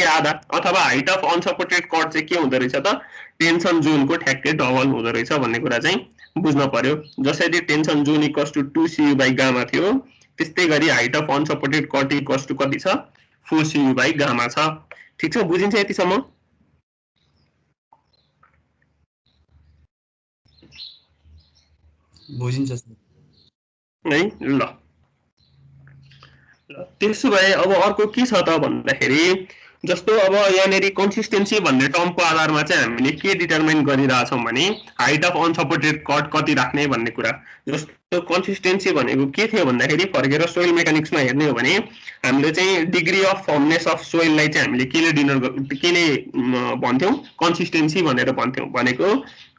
ठ्याक्कै आधा अथवा हाइट अफ अनसपोर्टेड कट चाहिँ के हुँदो रहेछ त टेन्सन जोनको ठ्याक्कै डबल हुँदो रहेछ भन्ने कुरा चाहिँ बुझ्न पर्यो। जसरी tension zone equals to 2cu by gamma थियो त्यस्तै गरी height of unsupported cut equals to कति छ 4cu बाई गामा छ। ठीक छ, बुझिन्छ यतिसम्म? बुझिन्छ सर। है ल त्यसो भए अब अर्को के छ त भन्दाखेरि जस्तो अब यहाँनेरि कन्सिस्टेन्सी भन्ने टर्मको आधारमा चाहिँ हामीले के डिटरमाइन गरिरहेछौँ भने हाइट अफ अनसपोर्टेड कट कति राख्ने भन्ने कुरा। जस्तो कन्सिस्टेन्सी भनेको के थियो भन्दाखेरि फर्केर सोइल मेकानिक्समा हेर्ने हो भने हामीले चाहिँ डिग्री अफ फर्मनेस अफ सोइललाई चाहिँ हामीले केले भन्थ्यौँ कन्सिस्टेन्सी भनेर भन्थ्यौँ। भनेको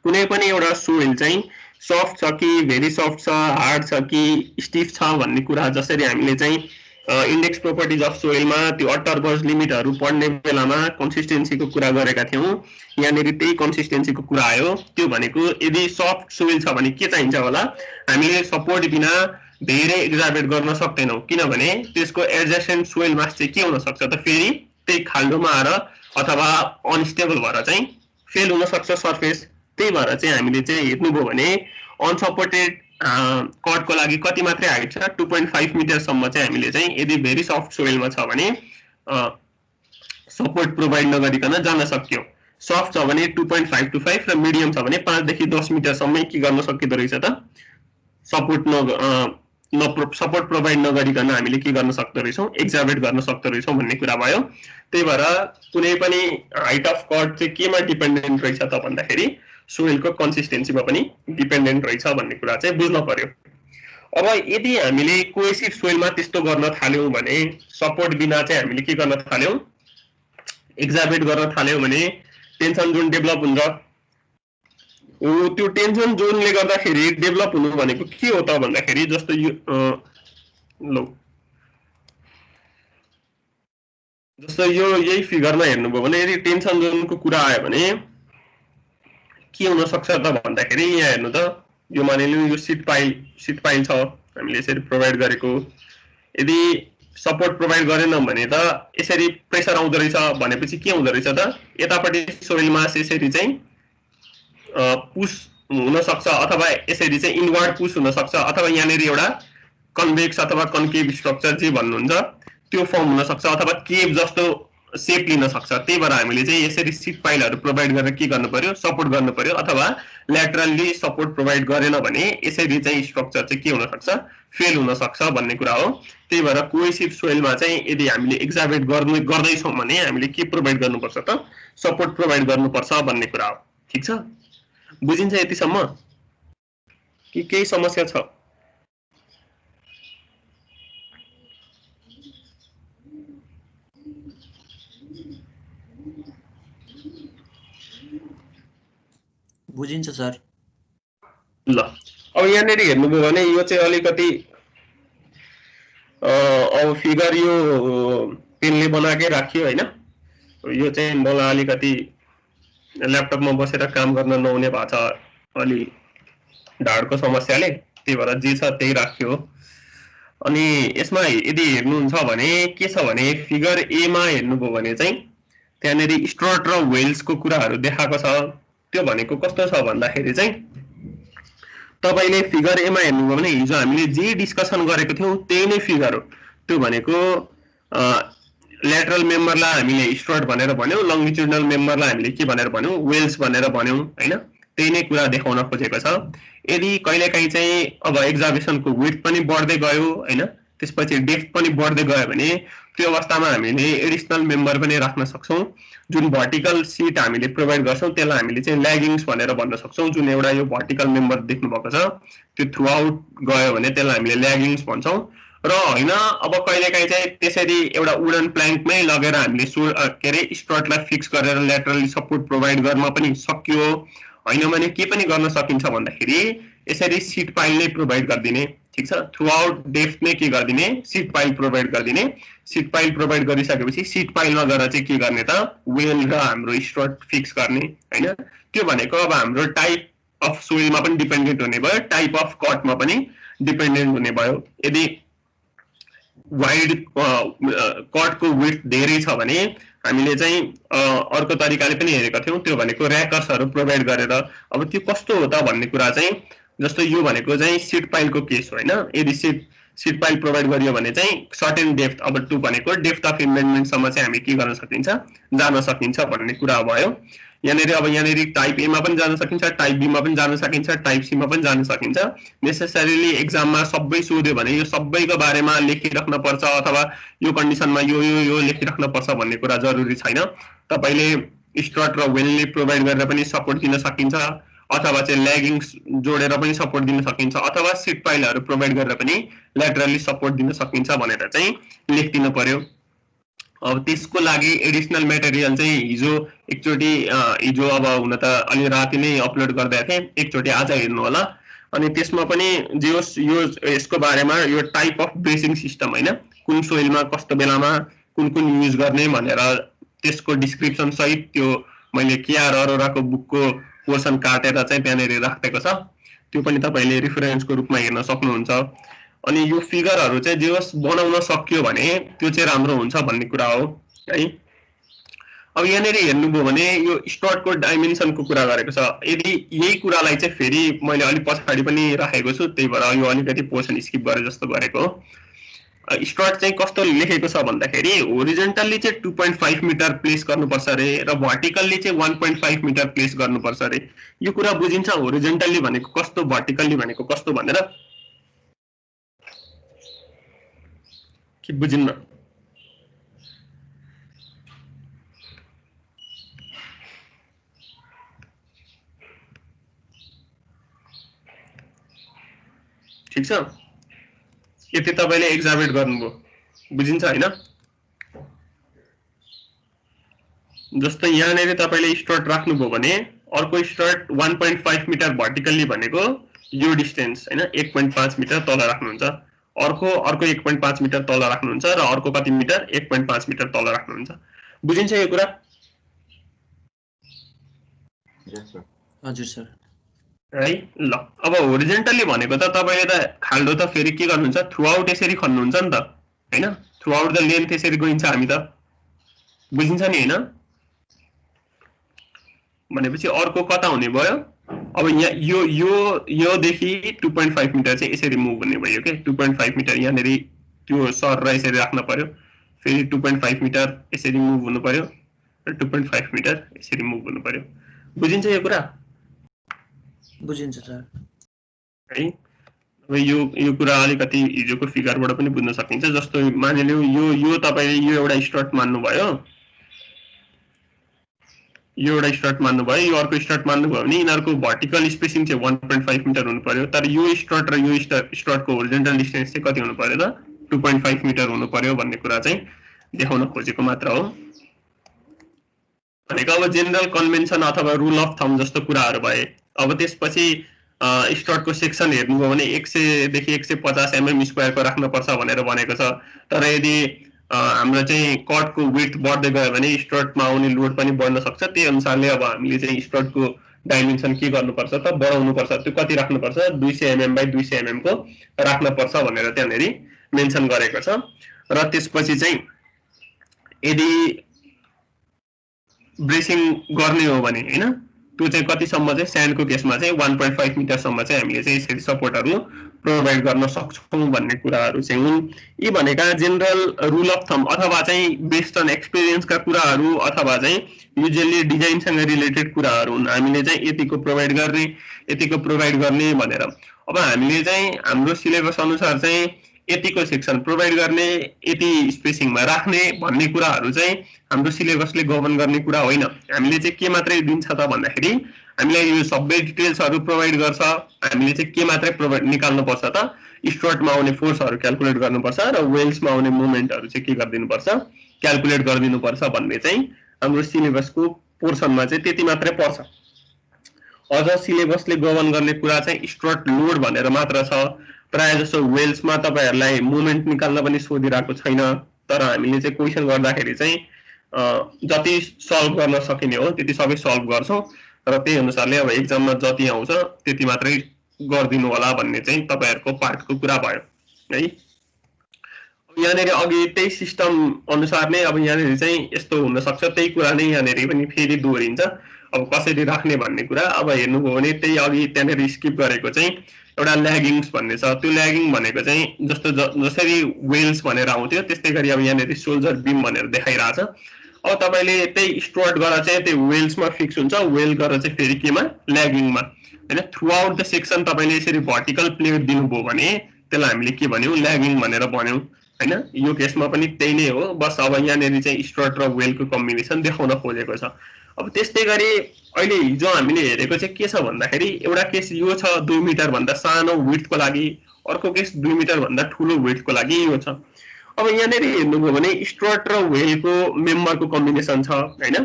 कुनै पनि एउटा सोइल चाहिँ सफ्ट छ कि भेरी सफ्ट छ, हार्ड छ कि स्टिफ छ भन्ने कुरा जसरी हामीले चाहिँ इंडेक्स प्रोपर्टीज अफ सोइलमा त्यो अटरबर्ज लिमिटहरू पढ्ने बेलामा कन्सिस्टेन्सीको कुरा गरेका थियौँ। यहाँनिर त्यही कन्सिस्टेन्सीको कुरा आयो। त्यो भनेको यदि सफ्ट सोइल छ भने के चाहिन्छ होला, हामीले सपोर्ट बिना धेरै एक्जाभेट गर्न सक्दैनौँ किनभने त्यसको एडजस्टेन्ट सोइल मास चाहिँ के हुन सक्छ त फेरि त्यही खाल्डोमा आएर अथवा अनस्टेबल भएर चाहिँ फेल हुन सक्छ सर्फेस। त्यही भएर चाहिँ हामीले चाहिँ हेर्नुभयो भने अनसपोर्टेड कटको लागि कति मात्रै हाइट छ 2.5 मिटरसम्म चाहिँ हामीले चाहिँ यदि भेरी सफ्ट सोइलमा छ भने सपोर्ट प्रोभाइड नगरिकन जान सक्यो। सफ्ट छ भने 2.5 to 5 र मिडियम छ भने 5 देखि 10 मिटरसम्म के गर्न सकिदो रहेछ त सपोर्ट प्रोभाइड नगरिकन हामीले के गर्न सक्दो रहेछौँ एक्जाभेट गर्न सक्दो रहेछौँ भन्ने कुरा भयो। त्यही भएर कुनै पनि हाइट अफ कट चाहिँ केमा डिपेन्डेन्ट रहेछ त भन्दाखेरि सोइलको कन्सिस्टेन्सीमा पनि डिपेन्डेन्ट रहेछ भन्ने कुरा चाहिँ बुझ्न पर्यो। अब यदि हामीले कोहेसिभ सोइलमा त्यस्तो गर्न थाल्यौँ भने सपोर्ट बिना चाहिँ हामीले के गर्न थाल्यौँ एक्जाभेट गर्न थाल्यौँ भने टेन्सन जोन डेभलप हुन्छ। त्यो टेन्सन जोनले गर्दाखेरि डेभलप हुनु भनेको के हो त भन्दाखेरि जस्तो यो जस्तो यो यही फिगरमा हेर्नुभयो भने यदि टेन्सन जोनको कुरा आयो भने के हुन सक्छ त भन्दाखेरि यहाँ हेर्नु त यो मानिलिनु यो सिट पाइल छ हामीले यसरी प्रोभाइड गरेको। यदि सपोर्ट प्रोभाइड गरेनौँ भने त यसरी प्रेसर आउँदो रहेछ भनेपछि के हुँदो रहेछ त यतापट्टि सोइल मास यसरी चाहिँ पुश हुन सक्छ अथवा यसरी चाहिँ इनवर्ड पुश हुन सक्छ अथवा यहाँनिर एउटा कन्भेक्स अथवा कन्केभ स्ट्रक्चर जे भन्नुहुन्छ त्यो फर्म हुन सक्छ अथवा केभ जस्तो सेप लिन सक्छ। त्यही भएर हामीले चाहिँ यसरी सिट पाइलहरू प्रोभाइड गरेर के गर्नु पर्यो सपोर्ट गर्नु पर्यो अथवा ल्याटरली सपोर्ट प्रोभाइड गरेन भने यसरी चाहिँ स्ट्रक्चर चाहिँ के हुन सक्छ फेल हुन सक्छ भन्ने कुरा हो। त्यही भएर कोहेसिभ सोइलमा चाहिँ यदि हामीले एक्जाभेट गर्दैछौँ भने हामीले के प्रोभाइड गर्नुपर्छ त सपोर्ट प्रोभाइड गर्नुपर्छ भन्ने कुरा हो। ठिक छ, बुझिन्छ यतिसम्म कि केही समस्या छ? बुझिन्छ सर। ल अब यहाँनिर हेर्नुभयो भने यो चाहिँ अलिकति अब फिगर यो पेनले बनाएकै राखियो हैन। यो चाहिँ मलाई अलिकति ल्यापटपमा बसेर काम गर्न नहुने भएको छ अलि ढाडको समस्याले, त्यही भएर जे छ त्यही राख्यो। अनि यसमा यदि हेर्नुहुन्छ भने के छ भने फिगर ए मा हेर्नुभयो भने चाहिँ त्यहाँनिर स्ट्रट र वेल्सको कुराहरू देखाएको छ। त्यो भनेको कस्तो छ भन्दाखेरि चाहिँ तपाईले फिगर ए मा हेर्नुभयो भने हिजो हामीले जे डिस्कसन गरेको थियौं त्यही नै फिगर हो। त्यो भनेको ल्याटरल मेम्बरलाई हामीले स्ट्रट भनेर भन्यौं, लंगिट्युडनल मेम्बरलाई हामीले के भनेर भन्यौं वेल्स भनेर भन्यौं हैन। त्यही नै कुरा देखाउन खोजेको छ। यदि कहिलेकाहीँ चाहिँ अब एक्जाभेसनको विड्थ पनि बढ्दै गयो हैन, त्यसपछि डेप्थ पनि बढ्दै गयो भने त्यो अवस्थामा हामीले एडिशनल मेम्बर पनि राख्न सक्छौं। जुन भर्टिकल सीट हामीले प्रोभाइड गर्छौं त्यसलाई हामीले चाहिँ ल्यागिङ्स भनेर भन्न सक्छौं। जुन एउटा यो भर्टिकल मेम्बर देख्नु भएको छ त्यो थ्रु आउट गयो भने त्यसलाई हामीले ल्यागिङ्स भन्छौं। र हैन अब कहिलेकाहीँ चाहिँ त्यसरी एउटा वुडन प्ल्याङ्कमै लगेर हामीले के रे स्ट्रटलाई फिक्स गरेर ल्याटरली सपोर्ट प्रोभाइड गर्न पनि सकियो। हैन भने के पनि गर्न सकिन्छ भन्दाखेरि यसरी सीट पाइल नै प्रोभाइड गरिदिने। ठीक छ, थ्रु आउट डेप्थ नै के गरिदिने सीट पाइल प्रोभाइड गरिदिने। सीट पाइल प्रोभाइड गरिसकेपछि सीट पाइलमा गएर चाहिँ के गर्ने त वेल र हाम्रो स्ट्रट फिक्स गर्ने हैन। त्यो भनेको अब हाम्रो टाइप अफ सोइलमा पनि डिपेन्डेन्ट हुने भयो, टाइप अफ कटमा पनि डिपेन्डेन्ट हुने भयो। यदि वाइड कटको विड्थ धेरै छ भने हामीले चाहिँ अर्को तरिकाले पनि हेरेका थियौं, त्यो भनेको र्याकर्सहरु प्रोभाइड गरेर। अब त्यो कस्तो हो त भन्ने कुरा चाहिँ जस्तो यो भनेको चाहिँ सीड फाइलको केस हो हैन। यदि सीड फाइल प्रोभाइड गरियो भने चाहिँ सर्टेन डेप्थ, अब 2 भनेको डेप्थ अफ इन्भेन्टमेन्ट सम्म चाहिँ हामी के गर्न सकिन्छ, जान सकिन्छ भन्ने कुरा भयो। यहाँनेरि टाइप ए मा पनि जान सकिन्छ, टाइप बी मा पनि जान सकिन्छ, टाइप सी मा पनि जान सकिन्छ। नेसेसरीली एक्जाममा सबै सोध्यो भने यो सबैको बारेमा लेखिराख्न पर्छ अथवा यो कन्डिसनमा यो लेखिराख्न पर्छ भन्ने कुरा जरुरी छैन। तपाईले स्ट्रट र वेलले प्रोभाइड गरेर पनि सपोर्ट दिन सकिन्छ, अथवा चाहिँ ल्यागिङ्स जोडेर पनि सपोर्ट दिन सकिन्छ, अथवा सीड फाइलहरु प्रोभाइड गरेर पनि ल्याटरली सपोर्ट दिन सकिन्छ भनेर चाहिँ लेखिदिनु पर्यो। अब त्यसको लागि एडिशनल मटेरियल चाहिँ हिजो अब हुन त अलि राति नै अपलोड गर्दै थिएँ, एकचोटी आज हेर्नु होला। अनि त्यसमा पनि जे होस् यो यसको बारेमा यो टाइप अफ ब्रेसिङ सिस्टम हैन, कुन सोइलमा कस्तो बेलामा कुन युज गर्ने भनेर त्यसको डिस्क्रिप्सन सहित त्यो मैले केआर अरोराको बुकको पोर्सन काटेर चाहिँ त्यहाँनेरि राखेको छ, त्यो पनि तपाईले रेफरेन्सको रूपमा हेर्न सक्नुहुन्छ। अनि यो फिगरहरु चाहिँ जे होस् बनाउन सकियो भने त्यो चाहिँ राम्रो हुन्छ भन्ने कुरा हो है। अब यहाँनेरि हेर्नुभयो भने यो स्ट्रटको डाइमेन्सनको कुरा गरेको छ। यदि यही कुरालाई चाहिँ फेरि मैले अलि पछाडी पनि राखेको छु, त्यही भएर यो अलिकति पोर्सन स्किप गरे जस्तो गरेको हो। स्ट्रट चाहिँ कस्तो लेखेको छ भन्दाखेरि होरिजोन्टली चाहिँ 2.5 मिटर प्लेस गर्नुपर्छ रे र भर्टिकल्ली चाहिँ 1.5 मिटर प्लेस गर्नुपर्छ रे। यो कुरा बुझिन्छ होरिजोन्टली भनेको कस्तो, भर्टिकल्ली भनेको कस्तो भनेर? के बुझिन्न? ठीक छ, यति तपाईले एक्जामिट गर्नुभयो, बुझिन्छ हैन? जस्तै यहाँनेरि तपाईले स्ट्रट राख्नुभयो भने अर्को स्ट्रट 1.5 मिटर भर्टिकल्ली भनेको यो डिस्टेन्स हैन, 1.5 मिटर तल राख्नुहुन्छ, अर्को 1.5 मिटर तल राख्नुहुन्छ र अर्को कति मिटर 1.5 मिटर तल राख्नुहुन्छ। बुझिन्छ यो कुरा? हजुर सर। है ल, अब होरिजोन्टली भनेको त तपाईले त खाल्डो त फेरि के गर्नुहुन्छ, थ्रु आउट यसरी खन्नुहुन्छ नि त हैन, थ्रु आउट द लेन्थ यसरी गइन्छ हामी त, बुझिन्छ नि हैन? भनेपछि अर्को कता हुने भयो, अब यहाँ यो देखि 2.5 मिटर चाहिँ यसरी मुभ हुने भयो के। 2.5 मिटर यहाँनेरि त्यो सर र यसरी राख्न पर्यो, फेरि 2.5 मिटर यसरी मुभ हुनु पर्यो र 2.5 मिटर यसरी मुभ हुनु पर्यो। बुझिन्छ यो कुरा? बुझिन्छ सर है। अब यो कुरा अलिकति हिजोको फिगरबाट पनि बुझ्न सकिन्छ। जस्तो मानिलिउँ यो तपाईले यो एउटा स्ट्रट मान्नुभयो, यो एउटा स्ट्रट मान्नुभयो, यो अर्को स्ट्रट मान्नुभयो भने यिनीहरुको भर्टिकल स्पेसिङ चाहिँ 1.5 मिटर हुनु पर्यो, तर यो स्ट्रट र यो स्ट्रटको होरिजोन्टल डिस्टेन्स चाहिँ कति हुनु पर्यो त? 2.5 मिटर हुनु पर्यो भन्ने कुरा चाहिँ देखाउन खोजेको मात्र हो। भनेको अब जेनरल कन्भेन्सन अथवा रुल अफ थम्ब जस्तो कुराहरु भए। अब त्यसपछि स्ट्रटको सेक्सन हेर्नुभयो भने 100 देखि 150 mm स्क्वायरको राख्न पर्छ भनेर भनेको छ, तर यदि हाम्रो चाहिँ कटको विड्थ बढ्दै गयो भने स्ट्रटमा आउने लोड पनि बढ्न सक्छ। त्यही अनुसारले अब हामीले चाहिँ स्ट्रटको डाइमेन्सन के गर्नुपर्छ त, बढाउनु पर्छ। त्यो कति राख्नु पर्छ? 200 mm बाइ 200 mm को राख्न पर्छ भनेर त्यहाँनेरि मेन्सन गरेको छ। र त्यसपछि चाहिँ यदि ब्रेसिङ गर्ने हो भने हैन, त्यो चाहिँ कतिसम्म चाहिँ स्यान्डको केसमा चाहिँ 1.5 मिटर सम्म चाहिँ हामीले चाहिँ यसरी सपोर्टहरु प्रोभाइड गर्न सक्छौं भन्ने कुराहरु चाहिँ हुन्। यी भनेका जेनरल रुल अफ थम्ब अथवा चाहिँ बेस्ड अन एक्सपिरियन्सका कुराहरु अथवा चाहिँ युजुअली डिजाइनसँग रिलेटेड कुराहरु हुन्। हामीले चाहिँ यतिको प्रोभाइड गर्ने भनेर। अब हामीले चाहिँ हाम्रो सिलेबस अनुसार चाहिँ यतिको सेक्सन प्रोभाइड गर्ने, यति स्पेसिङमा राख्ने भन्ने कुराहरु चाहिँ हाम्रो सिलेबसले गभर्न गर्ने कुरा होइन। हामीले चाहिँ के मात्रै दिन्छ त भन्दाखेरि हामीलाई यो सबै डिटेल्सहरु प्रोभाइड गर्छ। हामीले चाहिँ के मात्रै प्रोभाइड निकाल्नु पर्छ त, स्ट्रटमा आउने फोर्सहरु क्याल्कुलेट गर्नुपर्छ र वेल्समा आउने मोमेन्टहरु चाहिँ के गरिदिनु पर्छ, क्याल्कुलेट गरिदिनु पर्छ भन्ने चाहिँ हाम्रो सिलेबसको पोर्सनमा चाहिँ त्यति मात्रै पर्छ। अझ सिलेबसले गभर्न गर्ने कुरा चाहिँ स्ट्रट लोड भनेर मात्र छ। प्राय जसो वेल्समा तपाईहरुलाई मोमेन्ट निकाल्न पनि सोधिरहेको छैन, तर हामीले चाहिँ क्वेशन गर्दाखेरि चाहिँ जति सल्भ गर्न सकिने हो त्यति सबै सल्भ गर्छौं र त्यही अनुसारले अब एक्जाममा जति आउँछ त्यति मात्रै गर्दिनु होला भन्ने चाहिँ तपाईहरुको पार्टको कुरा भयो है। यहाँनिर अघि त्यही सिस्टम अनुसार नै अब यहाँनिर चाहिँ यस्तो हुन सक्छ, त्यही कुरा नै यहाँनिर पनि फेरि दोहोरिन्छ। अब कसरी राख्ने भन्ने कुरा अब हेर्नुभयो भने त्यही अघि त्यहाँनिर स्किप गरेको चाहिँ एउटा ल्यागिङ्स भन्ने छ। त्यो ल्यागिङ भनेको चाहिँ जसरी वेल्स भनेर आउँथ्यो त्यस्तै गरी अब यहाँनिर सोल्जर बिम भनेर देखाइरहेछ। अब तपाईँले त्यही स्टुअर्ट गरेर चाहिँ त्यो वेल्समा फिक्स हुन्छ, वेल गरेर चाहिँ फेरि केमा ल्यागिङमा होइन। थ्रु आउट द सेक्सन तपाईँले यसरी भर्टिकल प्लेट दिनुभयो भने त्यसलाई हामीले के भन्यौँ, ल्यागिङ भनेर भन्यौँ होइन। यो केसमा पनि त्यही नै हो, बस अब यहाँनिर चाहिँ स्टुअर्ट र वेलको कम्बिनेसन देखाउन खोजेको छ। अब त्यस्तै गरी अहिले हिजो हामीले हेरेको चाहिँ के छ भन्दाखेरि एउटा केस यो छ 2 मिटर भन्दा सानो विड्थको लागि, अर्को केस 2 मिटर भन्दा ठुलो विड्थको लागि यो छ। अब यहाँनिर हेर्नुभयो भने स्टुअर्ट र वेलको मेम्बरको कम्बिनेसन छ होइन।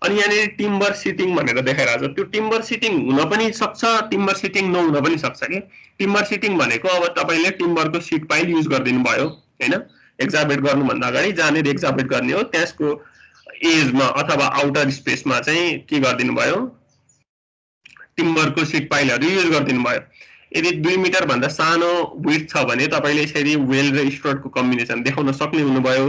अनि यहाँनिर टिम्बर सिटिङ भनेर देखाइरहेको छ। त्यो टिम्बर सिटिङ हुन पनि सक्छ, टिम्बर सिटिङ नहुन पनि सक्छ कि। टिम्बर सिटिङ भनेको अब तपाईँले टिम्बरको सिट पाइल युज गरिदिनु भयो होइन, एक्जाबेट गर्नुभन्दा अगाडि जहाँनिर एक्जाबेट गर्ने हो त्यसको एजमा अथवा आउटर स्पेसमा चाहिँ के गरिदिनु भयो, टिम्बरको सिट पाइलहरू युज गरिदिनु भयो। यदि 2 मिटर भन्दा सानो विड्थ छ भने तपाईँले यसरी वेल र स्टुअर्टको कम्बिनेसन देखाउन सक्ने हुनुभयो।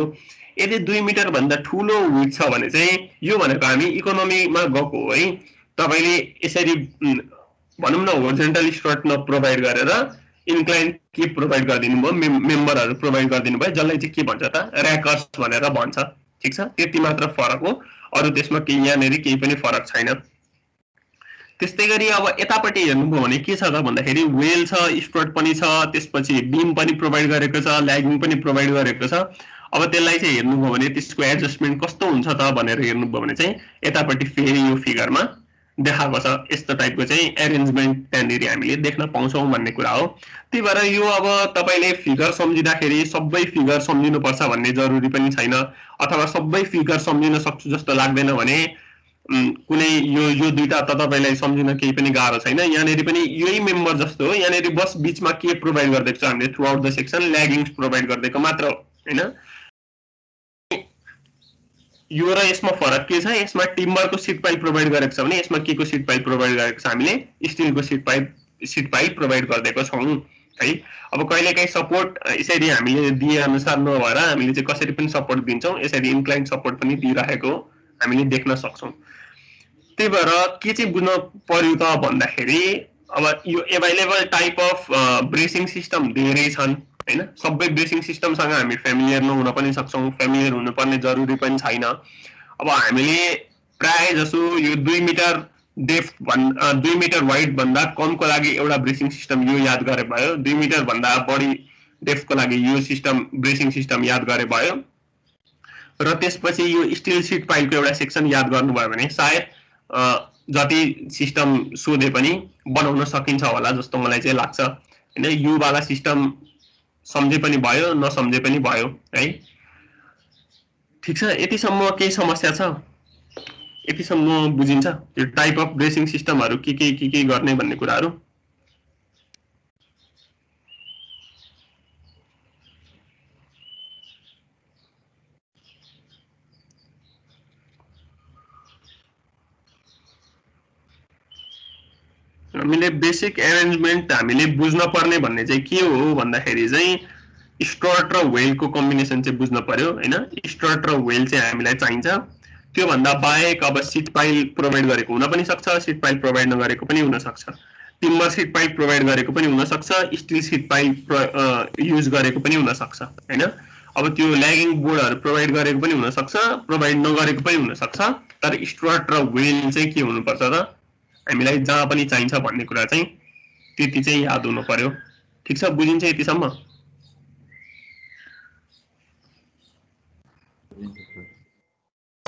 यदि 2 मिटर भन्दा ठुलो विड्थ छ भने चाहिँ यो भनेको हामी इकोनोमीमा गएको हो है। तपाईँले यसरी भनौँ न होरिजोन्टल स्टुअर्ट नप्रोभाइड गरेर इन्क्लाइन के प्रोभाइड गरिदिनु भयो, मेम्बरहरू प्रोभाइड गरिदिनु भयो, जसलाई चाहिँ के भन्छ त, र्याकर्स भनेर भन्छ। ठिक छ, त्यति मात्र फरक हो, अरू त्यसमा केही यहाँनिर केही पनि फरक छैन। त्यस्तै गरी अब यतापट्टि हेर्नुभयो भने के छ त भन्दाखेरि वेल छ, स्टुअर्ट पनि छ, त्यसपछि बिम पनि प्रोभाइड गरेको छ, ल्यागिङ पनि प्रोभाइड गरेको छ। अब त्यसलाई चाहिँ हेर्नुभयो भने त्यसको एडजस्टमेन्ट कस्तो हुन्छ त भनेर हेर्नुभयो भने चाहिँ यतापट्टि फेरि यो फिगरमा देखाएको छ। यस्तो टाइपको चाहिँ एरेन्जमेन्ट त्यहाँनिर हामीले देख्न पाउँछौँ भन्ने कुरा हो। त्यही भएर यो अब तपाईँले फिगर सम्झिँदाखेरि सबै फिगर सम्झिनुपर्छ भन्ने जरुरी पनि छैन, अथवा सबै फिगर सम्झिन सक्छु जस्तो लाग्दैन भने कुनै यो दुईटा त तपाईँलाई सम्झिन केही पनि गाह्रो छैन। यहाँनिर पनि यही मेम्बर जस्तो हो, यहाँनिर बस बिचमा के प्रोभाइड गरिदिएको छ हामीले थ्रु आउट द सेक्सन, ल्यागिङ्स प्रोभाइड गरिदिएको मात्र हो होइन। यो र यसमा फरक के छ, यसमा टिम्बरको सिट पाइल प्रोभाइड गरेको छ भने यसमा के को सिट पाइल प्रोभाइड गरेको छ, हामीले स्टिलको सिट पाइल प्रोभाइड गरिदिएको छौँ है। अब कहिलेकाहीँ सपोर्ट यसरी हामीले दिए अनुसार नभएर हामीले चाहिँ कसरी पनि सपोर्ट दिन्छौँ, यसरी इन्क्लाइन सपोर्ट पनि दिइरहेको हामीले देख्न सक्छौँ। त्यही भएर के चाहिँ बुझ्न पर्यो त भन्दाखेरि अब यो एभाइलेबल टाइप अफ ब्रेसिङ सिस्टम धेरै छन् होइन। सबै ब्रेसिङ सिस्टमसँग हामी फ्यामिलियर नहुन पनि सक्छौँ, फ्यामिलियर हुनुपर्ने जरुरी पनि छैन। अब हामीले प्राय जसो यो 2 मिटर डेप्थ 2 मिटर वाइड भन्दा कमको लागि एउटा ब्रेसिङ सिस्टम यो याद गरे भयो, 2 मिटर भन्दा बढी डेप्थको लागि यो सिस्टम ब्रेसिङ सिस्टम याद गरे भयो, र त्यसपछि यो स्टिल सिट पाइलको एउटा सेक्सन याद गर्नुभयो भने सायद जति सिस्टम सोधे पनि बनाउन सकिन्छ होला जस्तो मलाई चाहिँ लाग्छ होइन। यो वाला सिस्टम सम्झे पनि भयो, नसम्झे पनि भयो है। ठिक छ, यतिसम्म केही समस्या छ, यतिसम्म बुझिन्छ यो टाइप अफ ब्रेसिङ सिस्टमहरू के गर्ने भन्ने कुराहरू। हामीले बेसिक एरेन्जमेन्ट हामीले बुझ्न पर्ने भन्ने चाहिँ के हो भन्दाखेरि चाहिँ स्टुअर्ट र वेलको कम्बिनेसन चाहिँ बुझ्न पर्यो होइन। स्टुअर्ट र वेल चाहिँ हामीलाई चाहिन्छ। त्यो भन्दा बाहेक अब सिट पाइल प्रोभाइड गरेको हुन पनि सक्छ, सिट पाइल प्रोभाइड नगरेको पनि हुन सक्छ, टिम्बर सिट पाइल प्रोभाइड गरेको पनि हुन सक्छ, स्टिल सिट पाइल युज गरेको पनि हुन सक्छ हैन। अब त्यो ल्यागिङ बोर्डहरु प्रोभाइड गरेको पनि हुन सक्छ, प्रोभाइड नगरेको पनि हुन सक्छ, तर स्टुअर्ट र वेल चाहिँ के हुनु पर्छ त हामीलाई जहाँ पनि चाहिन्छ भन्ने कुरा चाहिँ त्यति चाहिँ याद हुनु पर्यो। ठीक छ, बुझिन्छ यतिसम्म?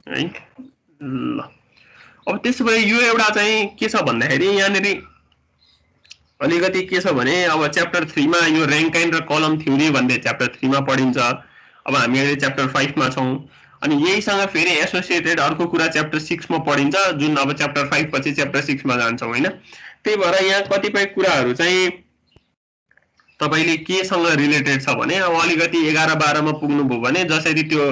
है ल, अब त्यसो भए यो एउटा चाहिँ के छ भन्दाखेरि यहाँनेरि अलिकति के छ भने अब च्याप्टर 3 मा यो र्याङ्काइन र कलम थ्योरी भन्ने च्याप्टर 3 मा पढिन्छ। अब हामी अहिले च्याप्टर 5 मा छौं अनि यहीसँग फेरि एसोसिएटेड अर्को कुरा च्याप्टर 6 मा पढिन्छ, जुन अब च्याप्टर 5 पछि च्याप्टर 6 मा जान्छौं हैन। त्यही भएर यहाँ कतिपय कुराहरू चाहिँ तपाईले केसँग रिलेटेड छ भने अब अलिकति 11 12 मा पुग्नु भयो भने जसरी त्यो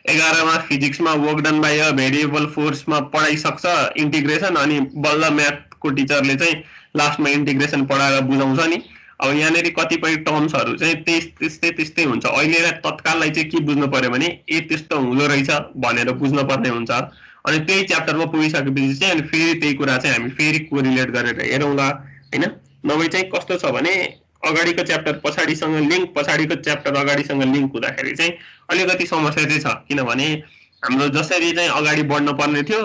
11 मा फिजिक्स मा work done by a variable force मा पढाइ सक्छ इन्टिग्रेसन, अनि बल्ल म्याथ को टिचरले चाहिँ लास्टमा इन्टिग्रेसन पढाएर बुझाउँछ नि। अब यहाँनेरि कतिपय टर्म्सहरु चाहिँ त्यस्तै हुन्छ। अहिले तत्काललाई चाहिँ के बुझ्नु पर्यो भने ए त्यस्तो हुँदो रहेछ भनेर बुझ्न पर्ने हुन्छ। अनि त्यही च्याप्टरमा पुगिसकेपछि चाहिँ अनि फेरि त्यही कुरा चाहिँ हामी फेरि कोरिलेट गरेर हेरौँला हैन। नभए चाहिँ कस्तो छ भने अगाडिको च्याप्टर पछाडीसँग लिंक, पछाडीको च्याप्टर अगाडिसँग लिंक हुँदाखेरि चाहिँ अलिकति समस्या चाहिँ छ। किनभने हाम्रो जसरी चाहिँ अगाडि बढ्न पर्ने थियो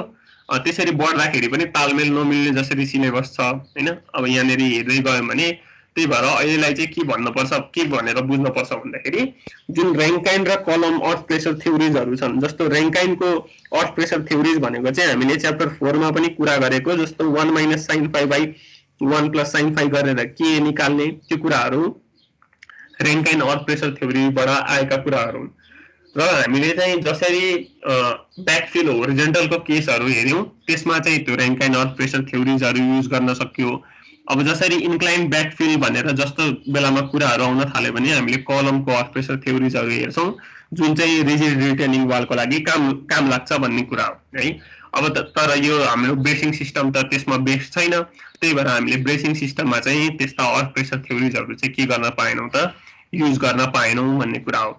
त्यसरी बढ्दाखेरि पनि तालमेल नमिल्ने जसरी सिलेबस छ हैन। अब यहाँनेरि हेर्दै गयौं भने त्यही भएर अहिलेलाई चाहिँ के भन्नुपर्छ, के भनेर बुझ्नुपर्छ भन्दाखेरि जुन रैंकाइन र कलम अर्थ प्रेसर थ्योरीजहरु छन्, जस्तो रैंकाइनको अर्थ प्रेसर थ्योरीज भनेको चाहिँ हामीले च्याप्टर 4 मा पनि कुरा गरेको, जस्तो 1 - sin phi / 1 + sin phi गरेर के निकाल्ने, त्यो कुराहरु रैंकाइन अर्थ प्रेसर थ्योरीबाट आएका कुराहरु हुन्। र हामीले चाहिँ जसरी ब्याकफिल होरिजोन्टलको केसहरु हेर्यौं त्यसमा चाहिँ त्यो रैंकाइन अर्थ प्रेसर थ्योरीजहरु युज गर्न सकियो। अब जसरी इन्क्लाइन ब्याकफिल भनेर जस्तो बेलामा कुराहरु आउन थाल्यो भने हामीले कलमको अर्थ प्रेसर थ्योरीजहरु हेर्छौं, जुन चाहिँ रिजिड रिटेनिङ वालको लागि काम लाग्छ भन्ने कुरा हो है। अब तर यो हाम्रो ब्रेसिङ सिस्टम त त्यसमा बेस्ड छैन, त्यही भएर हामीले ब्रेसिङ सिस्टममा चाहिँ त्यस्ता अर्थ प्रेसर थ्योरीजहरु चाहिँ के गर्न पाएनौं त, युज गर्न पाएनौं भन्ने कुरा हो।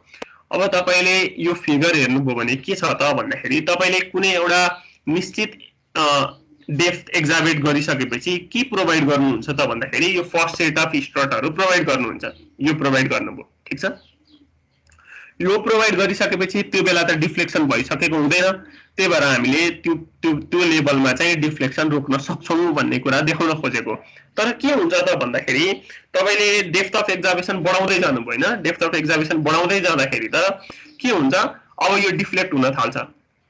अब तपाईले यो फिगर हेर्नुभयो भने के छ त भन्दाखेरि तपाईले कुनै एउटा निश्चित डेप्थ एक्जामिट गरिसकेपछि के प्रोवाइड गर्नुहुन्छ त भन्दाखेरि यो फर्स्ट सेट अफ स्ट्रटहरु प्रोवाइड गर्नुहुन्छ। यो प्रोवाइड गर्नुभयो, ठीक छ। यो प्रोवाइड गरिसकेपछि त्यो बेला त डिफ्लेक्सन भइसकेको हुँदैन, त्यही भएर हामीले त्यो लेभलमा चाहिँ डिफ्लेक्सन रोक्न सक्छौं भन्ने कुरा देखाउन खोजेको। तर के हुन्छ त भन्दाखेरि तपाईले डेप्थ अफ एक्जामिनेसन बढाउँदै जानुभयो हैन। डेप्थ अफ एक्जामिनेसन बढाउँदै जाँदाखेरि त के हुन्छ, अब यो डिफ्लेक्ट हुन थाल्छ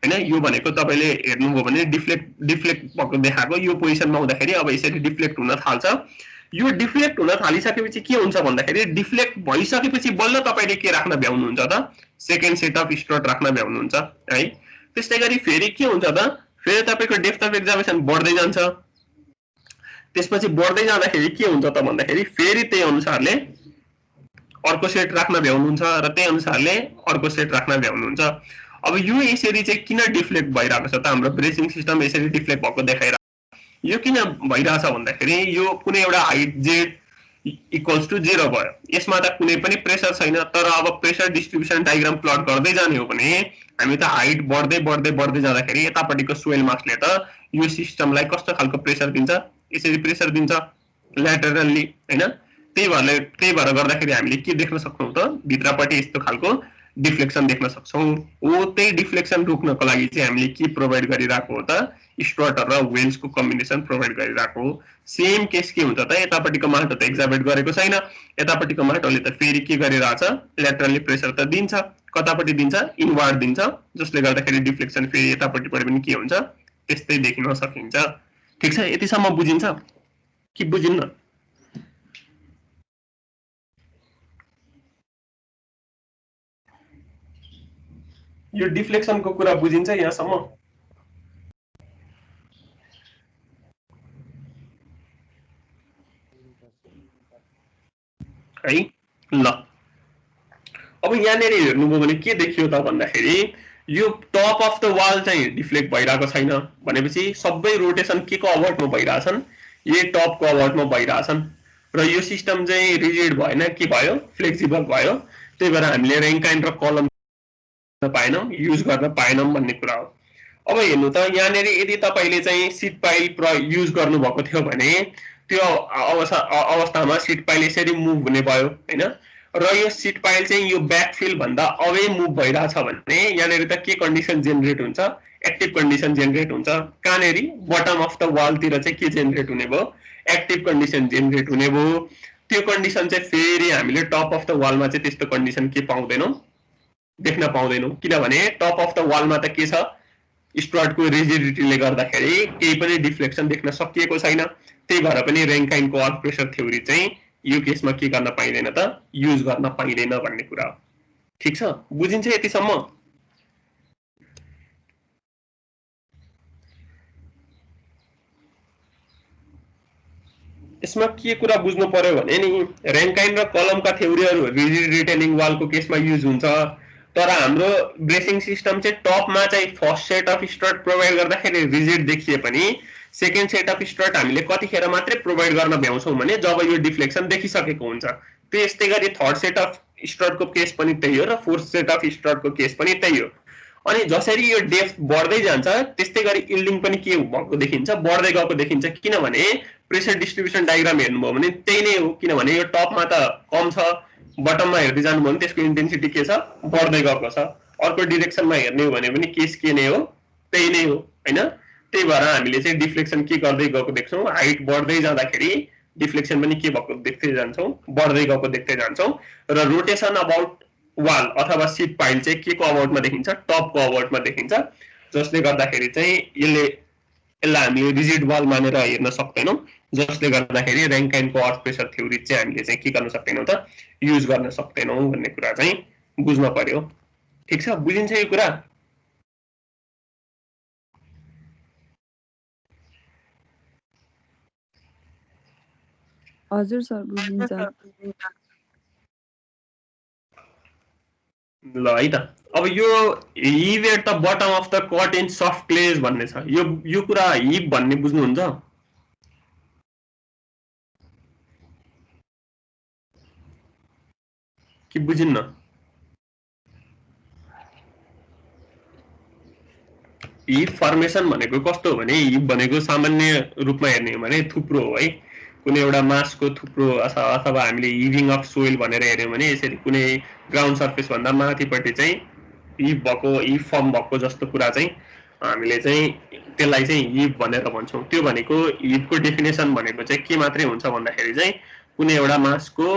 हैन। यो भनेको तपाईले हेर्नुभयो भने डिफ्लेक्ट भएको देखाएको यो पोजिसनमा हुँदाखेरि अब यसरी डिफ्लेक्ट हुन थाल्छ। यो डिफ्लेक्ट हुन थालिसकेपछि के हुन्छ भन्दाखेरि डिफ्लेक्ट भइसकेपछि बल्ल तपाईले के राख्न भ्याउनुहुन्छ त, सेकेन्ड सेट अफ स्ट्रट राख्न भ्याउनुहुन्छ है। त्यसैगरी फेरि के हुन्छ त, फेरि तपाईको डेप्थ अफ एक्जामिनेसन बढ्दै जान्छ। त्यसपछि बढ्दै जाँदाखेरि के हुन्छ त भन्दाखेरि फेरि त्यही अनुसारले अर्को सेट राख्न भ्याउनुहुन्छ र त्यही अनुसारले अर्को सेट राख्न भ्याउनुहुन्छ। अब यो यसरी चाहिँ किन डिफ्लेक्ट भइरहेको छ त, हाम्रो ब्रेसिङ सिस्टम यसरी डिफ्लेक्ट भएको देखाइरहेको यो किन भइरहेछ भन्दाखेरि यो कुनै एउटा हाइट z = 0 भयो। यसमा त कुनै पनि प्रेसर छैन, तर अब प्रेसर डिस्ट्रिब्युसन डायग्राम प्लट गर्दै जाने हो भने हामी त हाइट बढ्दै जाँदाखेरि यतापटिको सोइल मासले त यो सिस्टमलाई कस्तो खालको प्रेसर दिन्छ, यसरी प्रेसर दिन्छ ल्याटरली हैन। त्यही भएर गर्दाखेरि हामीले के देख्न सक्छौं त, भित्रपटि यस्तो खालको डिफ्लेक्सन देख्न सक्छौं। हो त्यही डिफ्लेक्सन रोक्नको लागि चाहिँ हामीले के प्रोवाइड गरिरहेको हो त, स्ट्रटर र वेल्सको कम्बिनेसन प्रोवाइड गरिरहेको हो। सेम केस के हुन्छ त, यतापटिको माटो त एक्जामिट गरेको छैन, यतापटिको माटोले त फेरि के गरिरहेछ, ल्याटरली प्रेसर त दिन्छ, कतापटि दिन्छ, इनवार्ड दिन्छ, जसले गर्दाखेरि डिफ्लेक्सन फेरि यतापटिबाट पनि के हुन्छ, त्यस्तै देखिन सकिन्छ। ठीक छ, यतिसम्म बुझिन्छ कि बुझिन्न? यो डिफ्लेक्सनको कुरा बुझिन्छ यहाँसम्म? है ल, अब यहाँनेरि हेर्नुभयो भने के देखियो त भन्दाखेरि यो टप अफ द वाल चाहिँ डिफ्लेक्ट भइरहेको छैन भनेपछि सबै रोटेसन के को अवर्टमा भइरहेछन्, यो टपको अवर्टमा भइरहेछन् र यो सिस्टम चाहिँ रिजिड भएन, के भयो, फ्लेक्सिबल भयो। त्यही भएर हामीले रैंकाइन र कलम पाएनौं, युज गर्न पाएनौं भन्ने कुरा हो। अब हेर्नु त यहाँनेरि यदि तपाईले चाहिँ सिट पाइल युज गर्नुभएको थियो भने त्यो अवस्थामा सिट पाइल यसरी मुभ हुने भयो हैन, र यो सिट पाइल चाहिँ यो ब्याकफिल भन्दा अवे मुभ भइरहेछ भने यहाँनेरि त के कन्डिसन जेनेरेट हुन्छ, एक्टिभ कन्डिसन जेनेरेट हुन्छ। कहाँनेरि बटम अफ द वाल तिर चाहिँ के जेनेरेट हुने भयो, एक्टिभ कन्डिसन जेनेरेट हुने भयो। त्यो कन्डिसन चाहिँ फेरि हामीले टप अफ द वालमा चाहिँ त्यस्तो कन्डिसन के पाउँदैनौं, देख्न पाउँदैनौं। किनभने टप अफ द वालमा त के छ, स्ट्रटको रिजिडिटीले गर्दाखेरि केही पनि डिफ्लेक्सन देख्न सकिएको छैन। त्यही भएर पनि रैंकाइनको अर्थ प्रेसर थ्योरी चाहिँ यो केसमा के गर्न पाइदैन त, युज गर्न पाइदैन भन्ने कुरा हो। ठीक छ, बुझिन्छ यतिसम्म? यसमा के कुरा बुझ्नु पर्यो भने नि, रैंकाइन र कलमका थ्योरीहरु रिजिड रिटेनिङ वालको केसमा युज हुन्छ, तर हाम्रो ब्रेसिङ सिस्टम चाहिँ टपमा चाहिँ first set of strut provide गर्दाखेरि रिजिड देखिए पनि सेकेन्ड सेट अफ स्ट्रट हामीले कतिखेर मात्रै प्रोभाइड गर्न भ्याउँछौँ भने जब यो डिफ्लेक्सन देखिसकेको हुन्छ। त्यस्तै गरी थर्ड सेट अफ स्ट्रटको केस पनि त्यही हो र फोर्थ सेट अफ स्ट्रटको केस पनि त्यही हो। अनि जसरी यो डेप्थ बढ्दै जान्छ त्यस्तै गरी यील्डिङ पनि के भएको देखिन्छ, बढ्दै गएको देखिन्छ। किनभने प्रेसर डिस्ट्रिब्युसन डायग्राम हेर्नुभयो भने त्यही नै हो। किनभने यो टपमा त कम छ, बटममा हेर्दै जानुभयो भने त्यसको इन्टेन्सिटी के छ, बढ्दै गएको छ। अर्को डिरेक्सनमा हेर्ने हो भने पनि केस के नै हो, त्यही नै हो हैन। त्यही भएर हामीले चाहिँ डिफ्लेक्सन के गर्दै गएको देख्छौँ, हाइट बढ्दै जाँदाखेरि डिफ्लेक्सन पनि के भएको देख्दै जान्छौँ, बढ्दै गएको देख्दै जान्छौँ। र रोटेसन अबाउट वाल अथवा सिट पाइल चाहिँ के को अबाउटमा देखिन्छ, टपको अबाउटमा देखिन्छ। जसले गर्दाखेरि चाहिँ यसलाई हामीले रिजिड वाल मानेर हेर्न सक्दैनौँ। जसले गर्दाखेरि र्याङ्काइनको अर्थ प्रेसर थ्योरी चाहिँ हामीले चाहिँ के गर्न सक्दैनौँ त, युज गर्न सक्दैनौँ भन्ने कुरा चाहिँ बुझ्न पर्यो। ठिक छ, बुझिन्छ यो कुरा? हजुर सर, बुझिन्छ। ल है त, अब यो hive at the bottom of the cut in soft clays भन्ने छ। यो कुरा हिभ भन्ने बुझ्नुहुन्छ? कि बुझिन्न? हिप फर्मेसन भनेको कस्तो हो भने, हिप भनेको सामान्य रूपमा हेर्ने हो भने थुप्रो हो है। कुनै एउटा मासको थुप्रो अथवा हामीले हिभिङ अफ सोइल भनेर हेर्यौँ भने यसरी कुनै ग्राउन्ड सर्फेस भन्दा माथिपट्टि चाहिँ हिप भएको, हिप फर्म भएको जस्तो कुरा चाहिँ हामीले चाहिँ त्यसलाई चाहिँ हिप भनेर भन्छौँ। त्यो भनेको हिपको डेफिनेसन भनेको चाहिँ के मात्रै हुन्छ भन्दाखेरि चाहिँ कुनै एउटा मासको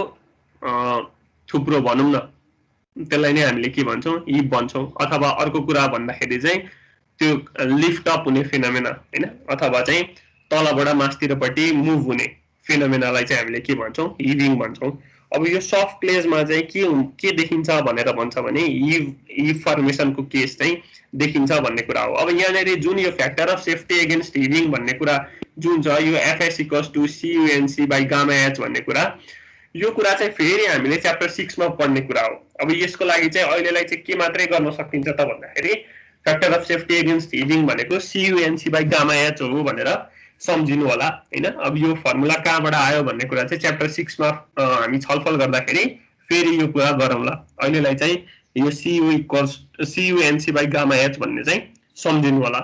थुप्रो भनौँ न, त्यसलाई नै हामीले के भन्छौँ, हिप भन्छौँ। अथवा अर्को कुरा भन्दाखेरि चाहिँ त्यो लिफ्ट अप हुने फिनोमेना हैन, अथवा चाहिँ तलबाट मास्तिरपट्टि मुभ हुने फिनोमेनालाई चाहिँ हामीले के भन्छौँ, हिभिङ भन्छौँ। अब यो सफ्ट क्लेजमा चाहिँ के देखिन्छ भनेर भन्छ भने हिभ फर्मेसनको केस चाहिँ देखिन्छ भन्ने कुरा हो। अब यहाँनिर जुन यो factor of safety against heaving भन्ने कुरा जुन छ, यो FS equals to CUNC by gamma H भन्ने कुरा, यो कुरा चाहिँ फेरि हामीले च्याप्टर 6 मा पढ्ने कुरा हो। अब यसको लागि चाहिँ अहिलेलाई चाहिँ के मात्रै गर्न सकिन्छ त भन्दाखेरि फ्याक्टर अफ सेफ्टी एगेन्स्ट हिभिङ भनेको CUNC बाई गामा एच हो भनेर सम्झिनु होला हैन। अब यो फर्मुला कहाँबाट आयो भन्ने कुरा चाहिँ च्याप्टर 6 मा हामी छलफल गर्दाखेरि फेरि यो कुरा गरौँला। अहिलेलाई चाहिँ यो CUNC बाई गामा एच भन्ने चाहिँ सम्झिनु होला।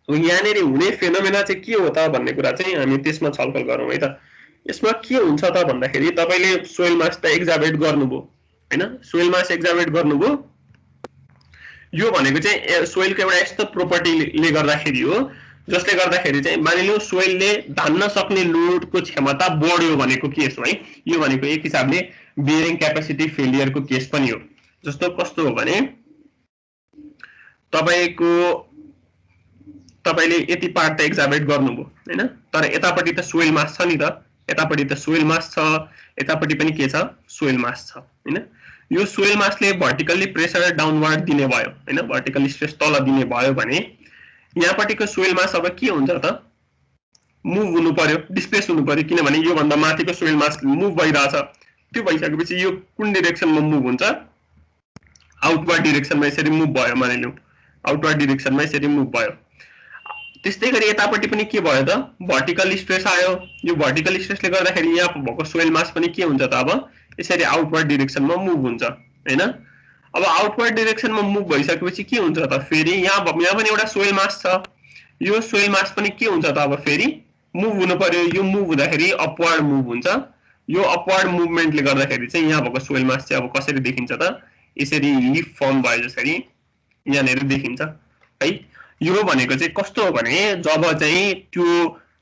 यहाँनिर हुने फेनोमेना चाहिँ के हो त भन्ने कुरा चाहिँ हामी त्यसमा छलफल गरौँ है त। यसमा के हुन्छ त भन्दाखेरि तपाईले सोइल मास त एक्जामिनेट गर्नुभयो हैन, सोइल मास एक्जामिनेट गर्नुभयो। यो भनेको चाहिँ सोइलको एउटा यस्तो प्रोपर्टीले गर्दाखेरि हो जसले गर्दाखेरि चाहिँ मानिलिउँ सोइलले धान्न सक्ने लोडको क्षमता बढ्यो भनेको केस हो है। यो भनेको एक हिसाबले बियरिङ क्यापेसिटी फेलियरको केस पनि हो। जस्तो कस्तो हो भने तपाईले यति पार्ट त एक्जामिनेट गर्नुभयो हैन, तर यतापट्टि त सोइल मास छ नि त, यतापट्टि त सोइल मास छ, यतापट्टि पनि के छ, सोइल मास छ हैन। यो सोइल मासले भर्टिकल्ली प्रेसर डाउनवर्ड दिने भयो हैन, भर्टिकल स्ट्रेस तल दिने भयो भने यहाँपट्टिको सोइल मास अब के हुन्छ त, मुभ हुनु पर्यो, डिस्प्लेस हुनु पर्यो। किनभने यो भन्दा माथिको सोइल मास मुभ भइरहेछ। त्यो भइसकेपछि यो कुन डाइरेक्सनमा मुभ हुन्छ, आउटवर्ड डाइरेक्सनमा यसरी मुभ भयो मानिलिउँ, आउटवर्ड डाइरेक्सनमा यसरी मुभ भयो। त्यस्तै गरी यतापट्टि पनि के भयो त, भर्टिकल स्ट्रेस आयो। यो भर्टिकल स्ट्रेसले गर्दाखेरि यहाँ भएको सोइल मास पनि के हुन्छ त, अब यसरी आउटवर्ड डाइरेक्सनमा मुभ हुन्छ हैन। अब आउटवर्ड डाइरेक्सनमा मुभ भइसकेपछि के हुन्छ त, फेरि यहाँ पनि एउटा सोइल मास छ। यो सोइल मास पनि के हुन्छ त, अब फेरि मुभ हुनु पर्यो। यो मुभ हुँदाखेरि अपवर्ड मुभ हुन्छ। यो अपवर्ड मुभमेन्टले गर्दाखेरि चाहिँ यहाँ भएको सोइल मास चाहिँ अब कसरी देखिन्छ त, यसरी हिप फर्म भए जसरी यहाँनिर देखिन्छ है। यो भनेको चाहिँ कस्तो हो भने जब चाहिँ त्यो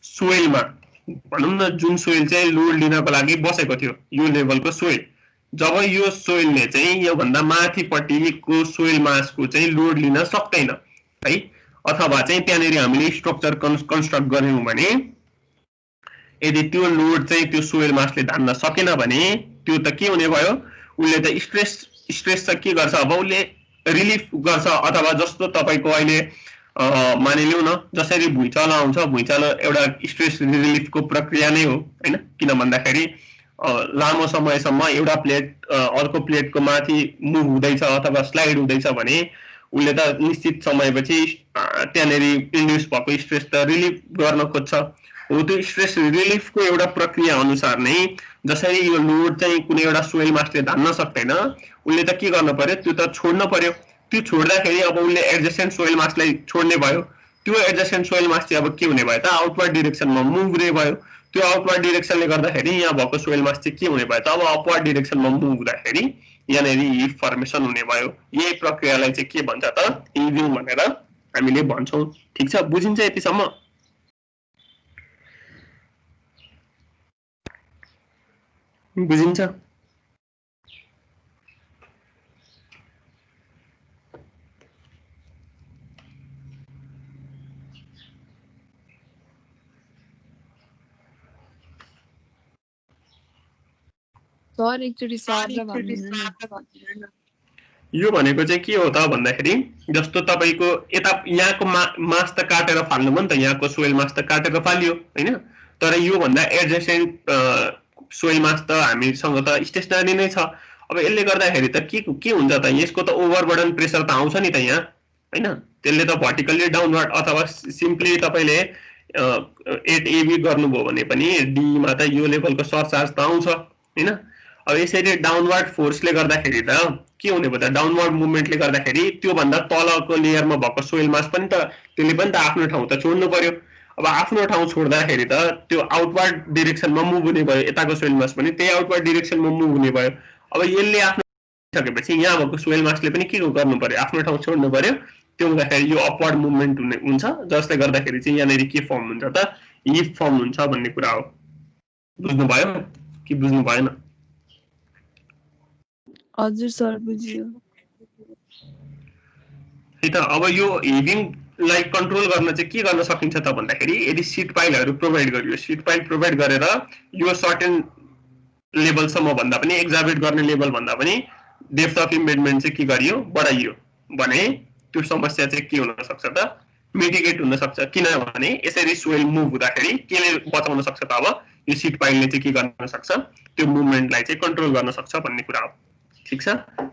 सोइलमा भनौँ न, जुन सोइल चाहिँ लोड लिनको लागि बसेको थियो, यो लेभलको सोइल, जब यो सोइलले चाहिँ यो भन्दा माथिपट्टिको सोइल मासको चाहिँ लोड लिन सक्दैन है, अथवा चाहिँ त्यहाँनिर हामीले स्ट्रक्चर कन्स्ट्रक्ट गर्यौँ भने यदि त्यो लोड चाहिँ त्यो सोइल मासले धान्न सकेन भने त्यो त के हुने भयो, उसले त स्ट्रेस चाहिँ के गर्छ, अब उसले रिलिफ गर्छ। अथवा जस्तो तपाईको अहिले मानिलिउँ न, जसरी भुइँचालो आउँछ, भुइँचालो एउटा स्ट्रेस रिलिफको प्रक्रिया नै हो हैन। किन भन्दाखेरि लामो समयसम्म एउटा प्लेट अर्को प्लेटको माथि मुभ हुँदैछ अथवा स्लाइड हुँदैछ भने उसले त निश्चित समयपछि त्यहाँनेरि इन्ड्युस भएको स्ट्रेस त रिलिफ गर्न खोज्छ। हो त्यो स्ट्रेस रिलिफको एउटा प्रक्रिया अनुसार नै जसरी यो लोड चाहिँ कुनै एउटा सोइल मासले धान्न सक्दैन, उसले त के गर्नु पर्यो, त्यो त छोड्न पर्यो। त्यो छोड्दाखेरि अब उसले एडजस्टेन्ट सोइल मासलाई छोड्ने भयो। त्यो एडजस्टेन्ट सोइल मास चाहिँ अब के हुने भयो त, आउटवर्ड डिरेक्सनमा मुभ हुने भयो। त्यो आउटवर्ड डिरेक्सनले गर्दाखेरि यहाँ भएको सोइल मास चाहिँ के हुने भयो त, अब अपवर्ड डिरेक्सनमा मुभ हुँदाखेरि यहाँनेरि हिप फर्मेसन हुने भयो। यही प्रक्रियालाई चाहिँ के भन्छ त, हिभिङ भनेर हामीले भन्छौँ। ठिक छ, बुझिन्छ यतिसम्म? बुझिन्छ? सर एकचोटि सर र भन्दिनु न। यो भनेको चाहिँ के हो त भन्दाखेरि जस्तो तपाईको यता यहाँको मास त काटेर फाल्नु भयो नि त, यहाँको सोइल मास त काटेर फालियो हैन, तर यो भन्दा एडजस्टेन्ट सोइल मास त हामीसँग त स्टेशनरी नै छ। अब यसले गर्दाखेरि त के हुन्छ त, यसको त ओभरबर्डन प्रेसर त आउँछ नि त यहाँ हैन, त्यसले त भर्टिकल्ली डाउनवर्ड अथवा सिम्पली तपाईले 8 AB गर्नुभयो भने पनि डी मा त यो लेभलको सरचार्ज त आउँछ हैन। अब यसरी डाउनवर्ड फोर्सले गर्दाखेरि त के हुने भयो त, डाउनवर्ड मुभमेन्टले गर्दाखेरि त्यो भन्दा तलको लेयरमा भएको सोइल मास पनि त त्यसले पनि त आफ्नो ठाउँ त छोड्नु पर्यो। अब आफ्नो ठाउँ छोड्दाखेरि त त्यो आउटवर्ड डिरेक्सनमा मुभ हुने भयो, यताको सोइल मास पनि त्यही आउटवर्ड डिरेक्सनमा मुभ हुने भयो। अब यसले आफ्नो सकेपछि यहाँ भएको सोइल मासले पनि के गर्नु पर्यो, आफ्नो ठाउँ छोड्नु पर्यो। त्यो हुँदाखेरि यो अपवर्ड मुभमेन्ट हुन्छ, जसले गर्दाखेरि चाहिँ यहाँनेरि के फर्म हुन्छ त, हिप फर्म हुन्छ भन्ने कुरा हो। बुझ्नु भयो कि बुझ्नु भएन? हजुर सर बुझियो। है त। अब यो हिभिङलाई कन्ट्रोल गर्न चाहिँ के गर्न सकिन्छ त भन्दाखेरि यदि सिट पाइलहरू प्रोभाइड गरियो, सिट पाइल प्रोभाइड गरेर यो सर्टेन लेभलसम्म भन्दा पनि एक्जाबेट गर्ने लेभल भन्दा पनि डेप्थ अफ इम्बेडमेन्ट चाहिँ के गरियो, बढाइयो भने त्यो समस्या चाहिँ के हुन सक्छ त, मिटिगेट हुन सक्छ। किनभने यसरी सोइल मुभ हुँदाखेरि केले बचाउन सक्छ त, अब यो सिट पाइलले चाहिँ के गर्न सक्छ, त्यो मुभमेन्टलाई चाहिँ कन्ट्रोल गर्न सक्छ भन्ने कुरा हो। ठिक छ,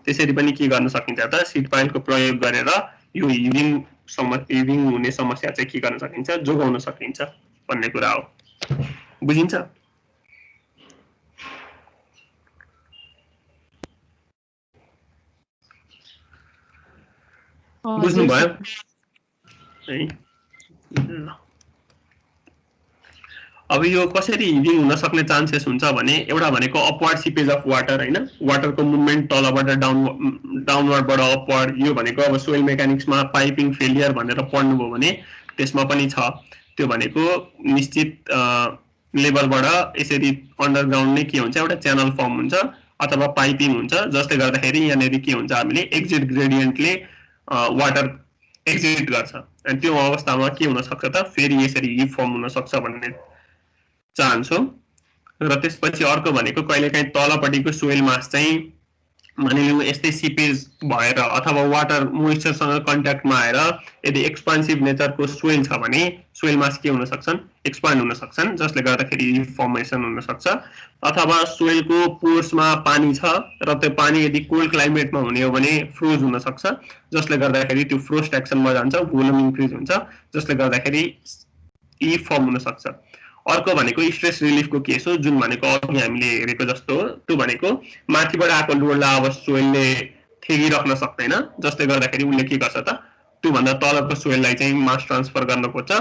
त्यसरी पनि के गर्न सकिन्छ त, सिट पाइलको प्रयोग गरेर यो हिभिङ हुने समस्या चाहिँ के गर्न सकिन्छ, जोगाउन सकिन्छ भन्ने कुरा हो। बुझिन्छ? बुझ्नु भयो है? अब यो कसरी हिभिङ हुन सक्ने चान्सेस हुन्छ भने एउटा भनेको अपवर्ड सिपेज अफ वाटर हैन, वाटरको मुभमेन्ट तलबाट डाउनवर्डबाट अपवर्ड। यो भनेको अब सोइल मेकानिक्समा पाइपिङ फेलियर भनेर पढ्नुभयो भने त्यसमा पनि छ। त्यो भनेको निश्चित लेभलबाट यसरी अन्डरग्राउन्ड नै के हुन्छ, एउटा च्यानल फर्म हुन्छ अथवा पाइपिङ हुन्छ, जसले गर्दाखेरि यहाँनेरि के हुन्छ, हामीले एक्जिट ग्रेडियन्टले वाटर एक्जिट गर्छ। अनि त्यो अवस्थामा के हुन सक्छ त, फेरि यसरी हिप फर्म हुन सक्छ भन्ने चान्स हो। र त्यसपछि अर्को भनेको कहिलेकाहीँ तलपट्टिको सोइल मास चाहिँ मानिलिउँ यस्तै सिपेज भएर अथवा वाटर मोइस्चरसँग कन्ट्याक्टमा आएर यदि एक्सपान्सिभ नेचरको सोइल छ भने सोइल मास के हुन सक्छन्, एक्सपान्ड हुन सक्छन्, जसले गर्दाखेरि हिप फर्मेसन हुन सक्छ। अथवा सोइलको पोर्समा पानी छ र त्यो पानी यदि कोल्ड क्लाइमेटमा हुने हो भने फ्रोज हुन सक्छ, जसले गर्दाखेरि त्यो फ्रोस्ट एक्सनमा जान्छ, भोल्युम इन्क्रिज हुन्छ, जसले गर्दाखेरि हिप फर्म हुन सक्छ। अर्को भनेको स्ट्रेस रिलिफको केस हो, जुन भनेको अघि हामीले हेरेको जस्तो हो। त्यो भनेको माथिबाट आएको लोडलाई अब सोइलले ठेगिराख्न सक्दैन, जसले गर्दाखेरि उसले के गर्छ त, त्यो भन्दा तलको सोइललाई चाहिँ मास ट्रान्सफर गर्न खोज्छ,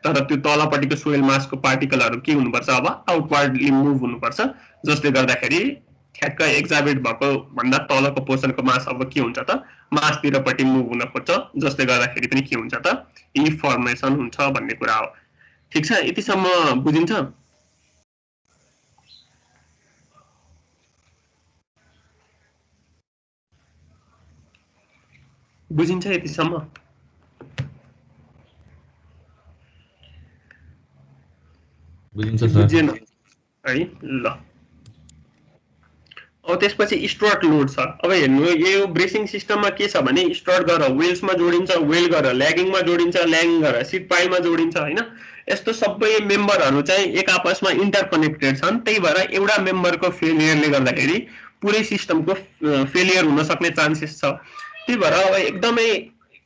तर त्यो तलपट्टिको सोइल मासको पार्टिकलहरू के हुनुपर्छ, अब आउटवर्डली मुभ हुनुपर्छ, जसले गर्दाखेरि ठ्याक्क एक्जाबेट भएको भन्दा तलको पोर्सनको मास अब के हुन्छ त, मासतिरपट्टि मुभ हुन खोज्छ, जसले गर्दाखेरि पनि के हुन्छ त, हिप फर्मेसन हुन्छ भन्ने कुरा हो। ठिक छ, यतिसम्म बुझिन्छ? बुझिन्छ यतिसम्म? बुझिन्छ सर। बुझेन है? ल अब त्यसपछि स्ट्रट लोड छ। अब हेर्नु, यो ब्रेसिङ सिस्टममा के छ भने स्ट्रट गरेर वेल्समा जोडिन्छ, वेल गरेर ल्यागिङमा जोडिन्छ, ल्यागिङ गरेर सिट पाइलमा जोडिन्छ हैन। यस्तो सबै मेम्बरहरू चाहिँ एक आपसमा इन्टरकनेक्टेड छन्। त्यही भएर एउटा मेम्बरको फेलियरले गर्दाखेरि पुरै सिस्टमको फेलियर हुन सक्ने चान्सेस छ। त्यही भएर अब एकदमै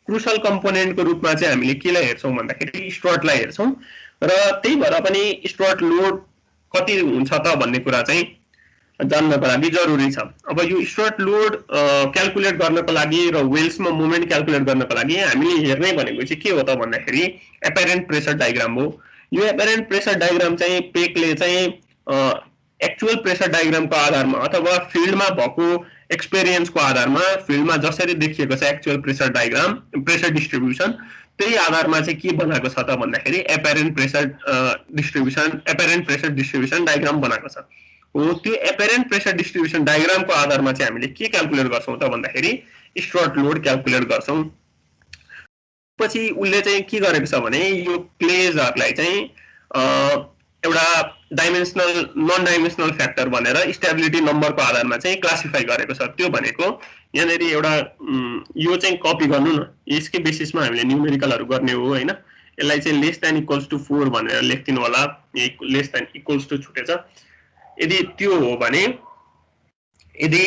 क्रुशल कम्पोनेन्टको रूपमा चाहिँ हामीले केलाई हेर्छौँ भन्दाखेरि स्ट्रटलाई हेर्छौँ र त्यही भएर पनि स्ट्रट लोड कति हुन्छ त भन्ने कुरा चाहिँ जान्नको लागि जरुरी छ। अब यो स्ट्रट लोड क्याल्कुलेट गर्नको लागि र वेल्समा मोमेन्ट क्याल्कुलेट गर्नको लागि हामीले हेर्ने भनेको चाहिँ के हो त भन्दाखेरि एपेरेन्ट प्रेसर डायग्राम हो। यो एपेरेन्ट प्रेसर डायग्राम चाहिँ पेकले चाहिँ एक्चुअल प्रेसर डायग्रामको आधारमा अथवा फिल्डमा भएको एक्सपिरियन्सको आधारमा फिल्डमा जसरी देखिएको छ actual pressure diagram pressure distribution त्यही आधारमा चाहिँ के बनाएको छ त भन्दाखेरि एपेरेन्ट प्रेसर डिस्ट्रिब्युसन डायग्राम बनाएको छ। हो त्यो एपेरेन्ट प्रेसर डिस्ट्रिब्युसन डायग्रामको आधारमा चाहिँ हामीले के क्याल्कुलेट गर्छौँ त भन्दाखेरि स्ट्रट लोड क्याल्कुलेट गर्छौँ। पछि उसले चाहिँ के गरेको छ भने यो क्लेजहरूलाई चाहिँ एउटा नन डाइमेन्सनल फ्याक्टर भनेर स्टेबिलिटी नम्बरको आधारमा चाहिँ क्लासिफाई गरेको छ। त्यो भनेको यहाँनिर एउटा यो चाहिँ कपी गर्नु न, यसकै बेसिसमा हामीले न्युमेरिकलहरू गर्ने हो होइन। यसलाई चाहिँ लेस देन इक्वल्स टु 4 भनेर लेखिदिनु होला, लेस देन इक्वल्स टु छुटेछ। यदि त्यो हो भने यदि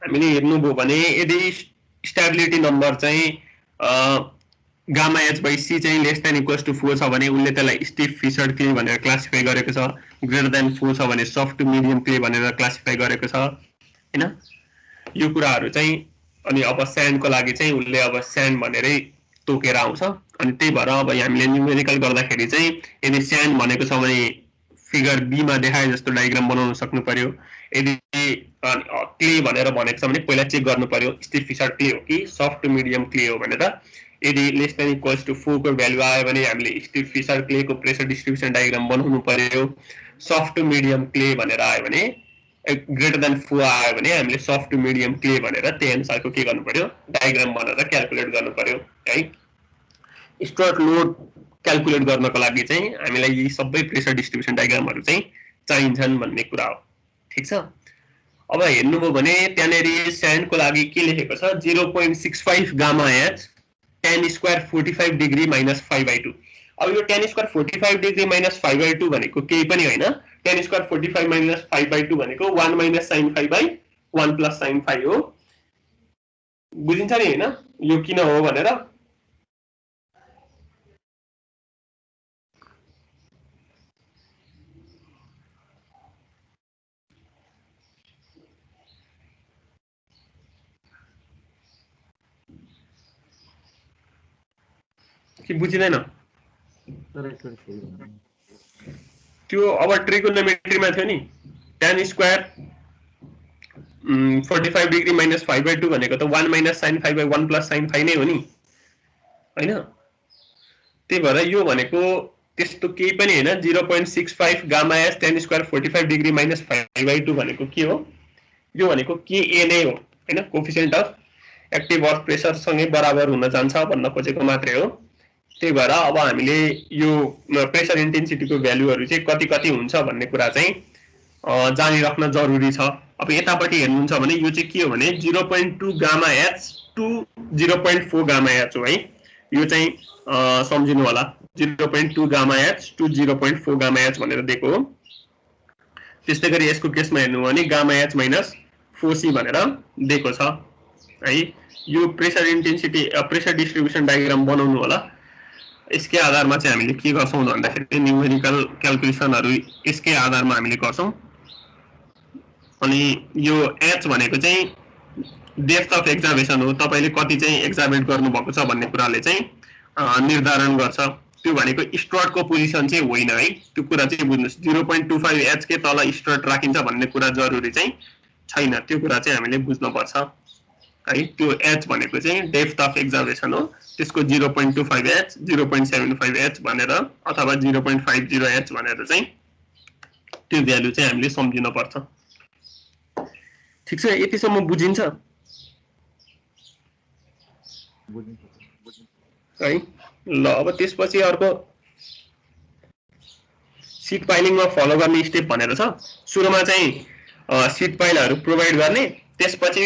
हामीले हेर्नुभयो भने यदि स्टेबिलिटी नम्बर चाहिँ गामा एच बाई सी चाहिँ लेस देन इक्वल्स टु 4 छ भने उसले त्यसलाई स्टिफ फिसर्ड क्ले भनेर क्लासिफाई गरेको छ। ग्रेटर देन 4 छ भने सफ्ट टु मिडियम क्ले भनेर क्लासिफाई गरेको छ हैन। यो कुराहरू चाहिँ अनि अब स्यान्डको लागि चाहिँ उसले अब स्यान्ड भनेरै तोकेर आउँछ। अनि त्यही भएर अब हामीले न्युमेरिकल गर्दाखेरि चाहिँ यदि स्यान्ड भनेको छ भने फिगर बी मा देखाए जस्तो डायग्राम बनाउन सक्नु पर्यो। यदि क्ले भनेर भनेको छ भने पहिला चेक गर्नु पर्यो स्टिफ फिसर्ड क्ले हो कि सफ्ट टु मिडियम क्ले हो भनेर। यदि लेस देन इक्वल्स टु 4 को भ्यालु आयो भने हामीले स्टिफ फिसर क्ले को प्रेसर डिस्ट्रिब्युसन डायग्राम बनाउनु पर्यो। सफ्ट टु मिडियम क्ले भनेर आयो भने ग्रेटर देन 4 आयो भने हामीले सफ्ट टु मिडियम क्ले भनेर त्यही अनुसारको के गर्नु पर्यो डायग्राम बनाएर क्याल्कुलेट गर्नु पर्यो है। स्ट्रट लोड क्याल्कुलेट गर्नको लागि चाहिँ हामीलाई यी सबै प्रेसर डिस्ट्रिब्युसन डायग्रामहरू चाहिँ चाहिन्छन् भन्ने कुरा हो। ठीक छ। अब हेर्नुभयो भने त्यहाँनेरि स्यान्डको लागि के लेखेको छ 0.65 gamma H tan square 45 degree minus 5/2। अब यो tan स्क्वायर 45 डिग्री माइनस 5/2 भनेको केही पनि होइन। tan स्क्वायर 45 माइनस 5/2 भनेको 1 माइनस sin 5/1 प्लस sin 5 हो। बुझिन्छ नि हैन यो किन हो भनेर। कि बुझिदैन त्यो अब ट्रिगोनोमेट्रीमा थियो नि tan स्क्वायर 45 डिग्री माइनस 5/2 भनेको त 1 माइनस sin 5/1 प्लस sin 5 नै हो नि हैन। त्यही भएर यो भनेको त्यस्तो केही पनि हैन। 0.65 gamma H tan square 45 degree minus 5/2 भनेको के हो यो भनेको KA नै हो हैन। Coefficient of active earth pressure सँगै बराबर हुन जान्छ भन्न खोजेको मात्रै हो। त्यही भएर अब हामीले यो प्रेसर इन्टेन्सिटीको भ्यालुहरू चाहिँ कति कति हुन्छ भन्ने कुरा चाहिँ जानिराख्न जरुरी छ। अब यतापट्टि हेर्नुहुन्छ भने यो चाहिँ के हो भने 0.2 gamma H to 0.4 gamma H हो है। यो चाहिँ सम्झिनु होला 0.2 gamma H to 0.4 gamma H भनेर दिएको हो। त्यस्तै गरी यसको केसमा हेर्नु भने गामा एच माइनस 4C भनेर दिएको छ है। यो pressure intensity pressure distribution diagram बनाउनु होला। यसकै आधारमा चाहिँ हामीले के गर्छौं भन्दाखेरि न्युमेरिकल क्याल्कुलेसनहरु यसकै आधारमा हामीले गर्छौं। अनि यो h भनेको चाहिँ डेप्थ अफ एक्जार्भेसन हो। तपाईले कति चाहिँ एक्जार्भेट गर्नु भएको छ भन्ने कुराले चाहिँ निर्धारण गर्छ। त्यो भनेको स्ट्रटको पोजिसन चाहिँ होइन है। त्यो कुरा चाहिँ बुझ्नुस्। 0.25 h के तल स्ट्रट राखिन्छ भन्ने कुरा जरुरी चाहिँ छैन। त्यो कुरा चाहिँ हामीले बुझ्नु पर्छ है। त्यो h भनेको चाहिँ डेप्थ अफ एक्जार्भेसन हो। त्यसको 0.25 h 0.75 h भनेर अथवा 0.50 h भनेर चाहिँ त्यो भ्यालु चाहिँ हामीले सम्झिनु पर्छ। ठीक छ। यतिसम्म बुझिन्छ है। ल अब त्यसपछि अर्को सीट पाइलिङमा फलो गर्ने स्टेप भनेर छ। सुरुमा चाहिँ सीट पाइलहरु प्रोवाइड गर्ने, त्यसपछि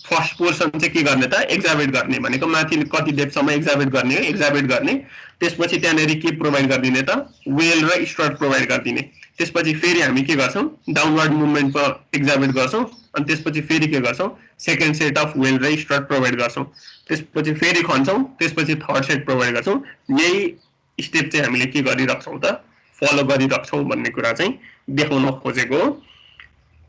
फर्स्ट पोर्सन चाहिँ के गर्ने त एक्जाबिट गर्ने भनेको माथि कति डेप्थसम्म एक्जाबिट गर्ने हो एक्जाबिट गर्ने त्यसपछि त्यहाँनेरि के प्रोभाइड गरिदिने त वेल र स्ट्रट प्रोभाइड गरिदिने त्यसपछि फेरि हामी के गर्छौं डाउनवर्ड मुभमेन्टमा एक्जाबिट गर्छौं अनि त्यसपछि फेरि के गर्छौं सेकेन्ड सेट अफ वेल र स्ट्रट प्रोभाइड गर्छौं त्यसपछि फेरि खन्छौं त्यसपछि थर्ड सेट प्रोभाइड गर्छौं यही स्टेप चाहिँ हामीले के गरिराख्छौं त फलो गरिराख्छौं भन्ने कुरा चाहिँ देखाउन खोजेको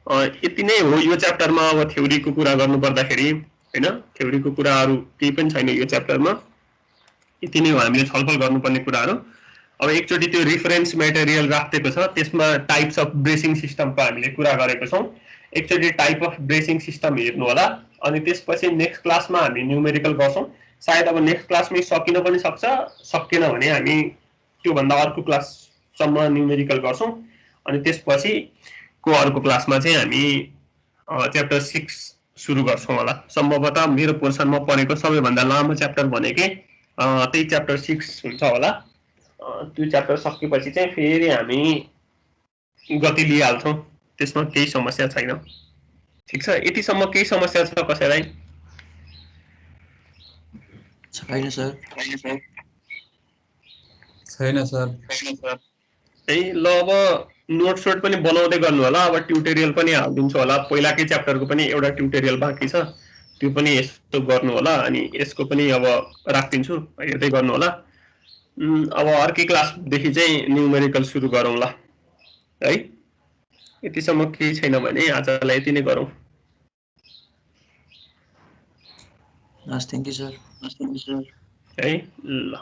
हो यति नै हो यो च्याप्टरमा अब थ्योरीको कुरा गर्नु पर्दाखेरि हैन थ्योरीको कुराहरु केही पनि छैन यो च्याप्टरमा यति नै हो हामीले छलफल गर्नुपर्ने कुराहरु अब एकचोटी त्यो रेफरेन्स मटेरियल राखेको छ त्यसमा टाइप्स अफ ब्रेसिङ सिस्टमको हामीले कुरा गरेको छौं एकचोटी टाइप अफ ब्रेसिङ सिस्टम हेर्नु होला अनि त्यसपछि नेक्स्ट क्लासमा हामी न्यूमेरिकल गर्छौं सायद अब नेक्स्ट क्लासमै सकिन पनि सक्छ सकिएन भने हामी त्यो भन्दा अर्को क्लाससम्म न्यूमेरिकल गर्छौं अनि त्यसपछि को अर्को क्लासमा चाहिँ हामी च्याप्टर 6 सुरु गर्छौं होला सम्भवतः मेरो पोर्सनमा पढेको सबैभन्दा लामो च्याप्टर भनेकै त्यही च्याप्टर 6 हुन्छ होला त्यो च्याप्टर सकेपछि चाहिँ फेरि हामी गति लिइहाल्छौं त्यसमा केही समस्या छैन ठीक छ यतिसम्म केही समस्या छ कसैलाई छैन सर छैन सर ए ल अब नोट सोट पनि बनाउँदै गर्नु होला अब ट्युटोरियल पनि हाल्दिन्छु होला पहिलाकै च्याप्टरको पनि एउटा ट्युटोरियल बाँकी छ त्यो पनि यस्तो गर्नु होला अनि यसको पनि अब राख्दिन्छु हेर्दै गर्नु होला अब अर्कै क्लासदेखि चाहिँ न्यूमेरिकल सुरु गरौँला है यतिसम्म केही छैन भने आजलाई यति नै गरौँ थ्यांक यू सर है ल